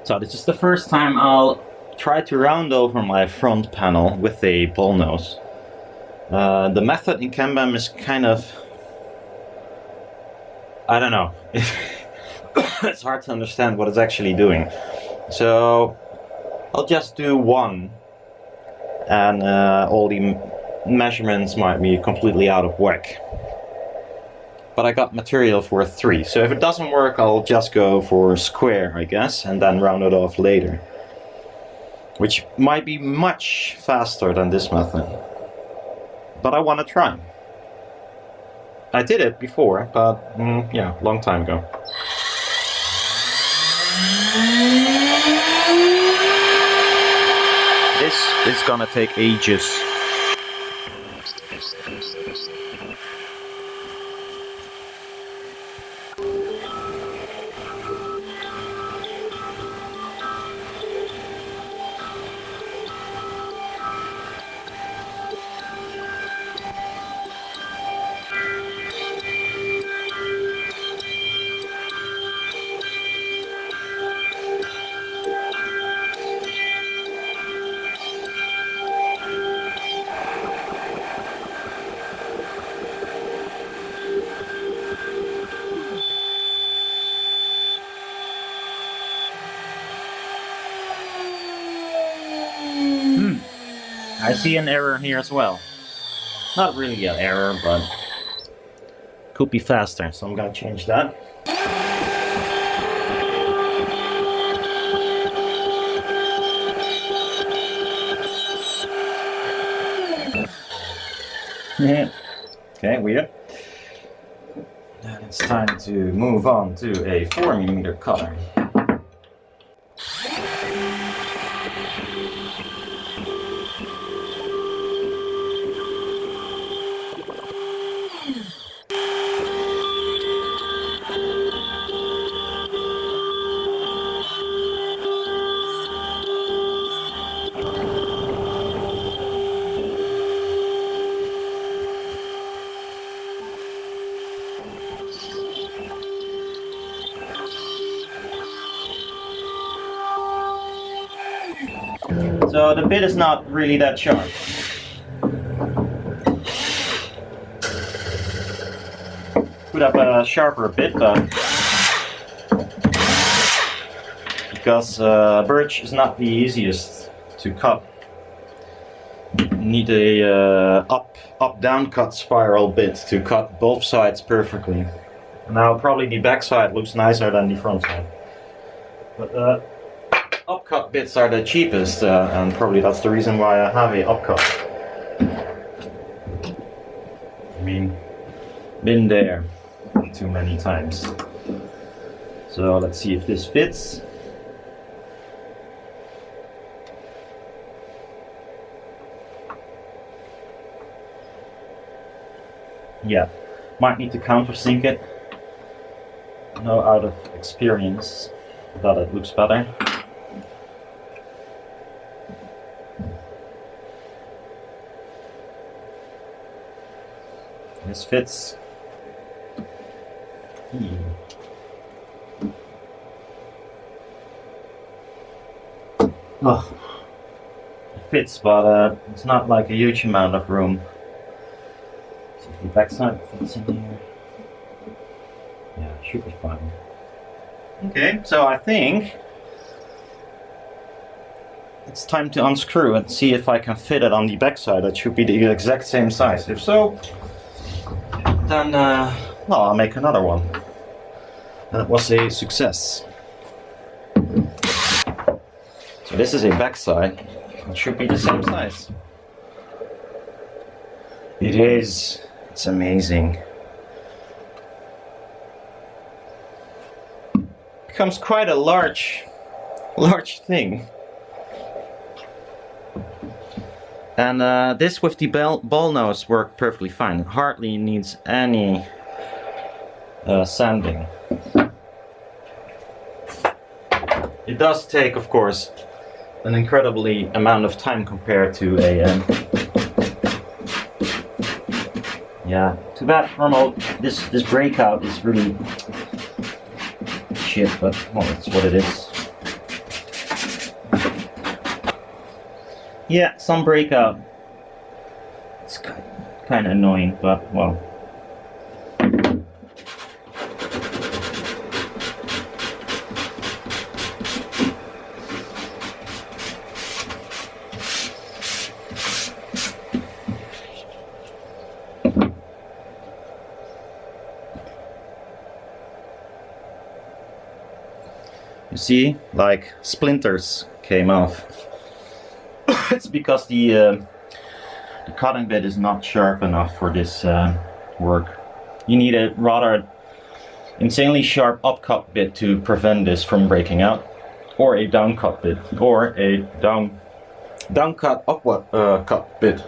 So this is the first time I'll try to round over my front panel with a ball nose. The method in Kanban is kind of, I don't know, it's hard to understand what it's actually doing. So I'll just do one, and all the measurements might be completely out of whack. But I got material for 3, so if it doesn't work I'll just go for square, I guess, and then round it off later. Which might be much faster than this method. But I want to try. I did it before, but yeah, long time ago. This is gonna take ages. I see an error here as well. Not really an error, but could be faster, so I'm gonna change that. Okay, weird. Then it's time to move on to a 4mm cutter. So the bit is not really that sharp. Put up a sharper bit, but because birch is not the easiest to cut. You need a up-down cut spiral bit to cut both sides perfectly. Now probably the back side looks nicer than the front side. But upcut bits are the cheapest, and probably that's the reason why I have a upcut. I mean, been there too many times. So let's see if this fits. Yeah, might need to countersink it. Know out of experience that it looks better. This fits. Oh, it fits, but it's not like a huge amount of room. See if the backside fits in here. Yeah, should be fine. Okay, so I think it's time to unscrew and see if I can fit it on the backside. That should be the exact same size. If so, then well, I'll make another one. And it was a success. So this is a backside. It should be the same size. It is. It's amazing. Becomes quite a large thing. And this with the ball nose worked perfectly fine. It hardly needs any sanding. It does take, of course, an incredibly amount of time compared to a yeah, too bad normal this breakout is really shit, but well, that's what it is. Yeah, some breakout. It's kind of annoying, but well. You see, like splinters came off. It's because the cutting bit is not sharp enough for this work. You need a rather insanely sharp upcut bit to prevent this from breaking out, or a downcut bit, or a downcut upward cut bit.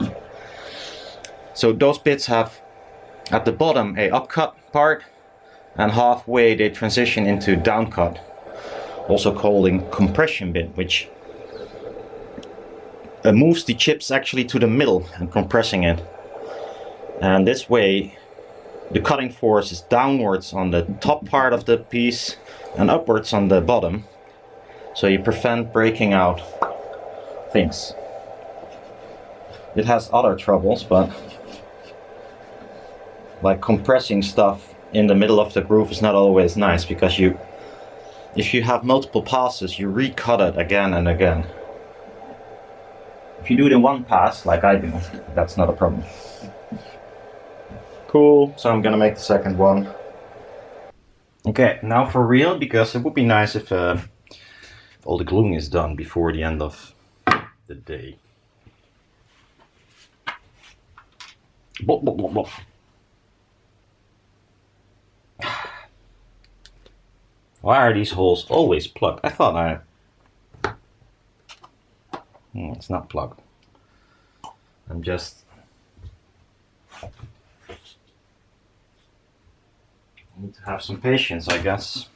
So those bits have at the bottom a upcut part, and halfway they transition into downcut, also called a compression bit, which moves the chips actually to the middle and compressing it. And this way the cutting force is downwards on the top part of the piece and upwards on the bottom, so you prevent breaking out things. It has other troubles, but like compressing stuff in the middle of the groove is not always nice, because if you have multiple passes, you recut it again and again. If you do it in one pass, like I do, that's not a problem. Cool, so I'm gonna make the second one. Okay, now for real, because it would be nice if all the gluing is done before the end of the day. Blah, blah, blah, blah. Why are these holes always plugged? I thought it's not plugged. I'm just... need to have some patience, I guess.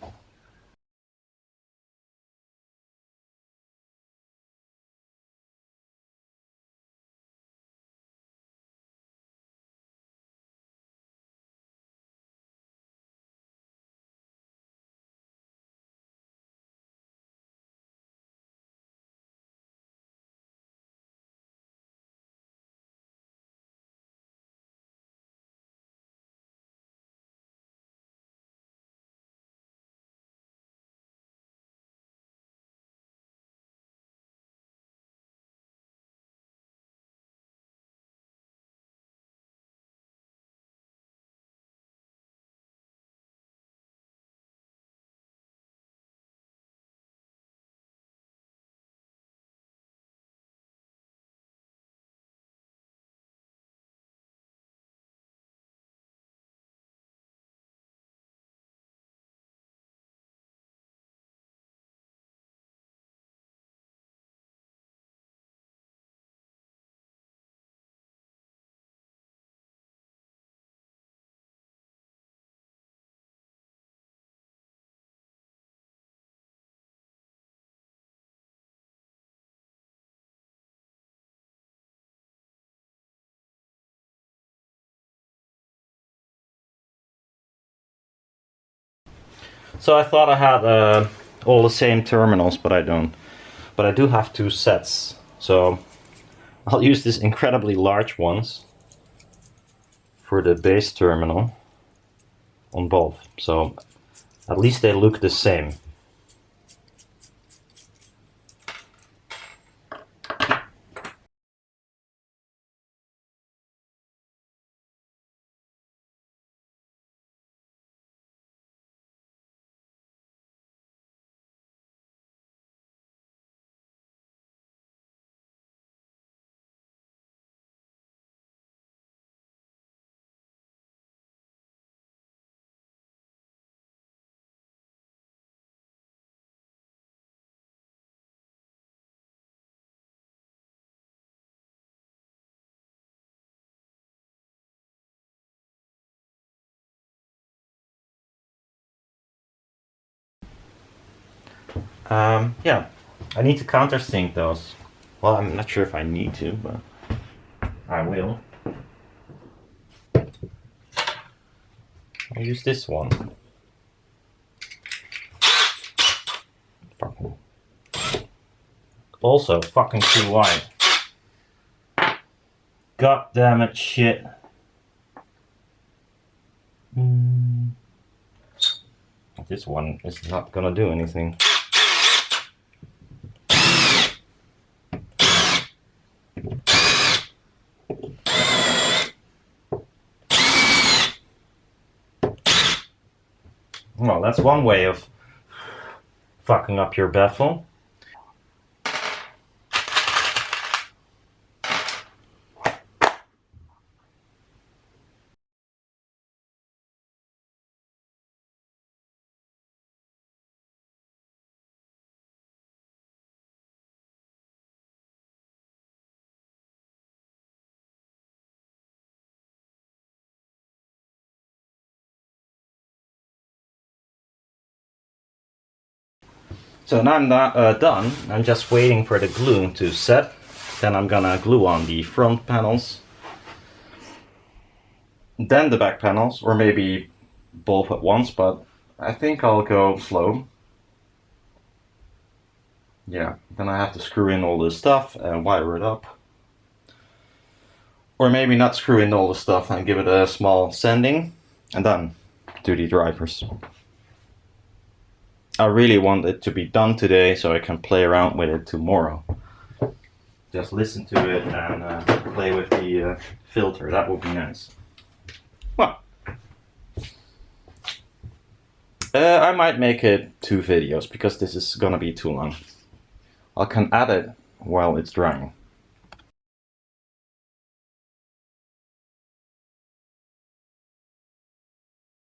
So I thought I had all the same terminals, but I don't. But I do have two sets, so I'll use these incredibly large ones for the base terminal on both, so at least they look the same. Yeah, I need to countersink those. Well, I'm not sure if I need to, but I will. I'll use this one. Fucking. Also, fucking too wide. God damn it, shit. This one is not gonna do anything. Well, that's one way of fucking up your baffle. So now I'm done. I'm just waiting for the glue to set. Then I'm gonna glue on the front panels, then the back panels, or maybe both at once, but I think I'll go slow. Yeah, then I have to screw in all this stuff and wire it up. Or maybe not screw in all the stuff and give it a small sanding, and then do the drivers. I really want it to be done today so I can play around with it tomorrow. Just listen to it and play with the filter, that would be nice. Well, I might make it 2 videos because this is gonna be too long. I can add it while it's drying.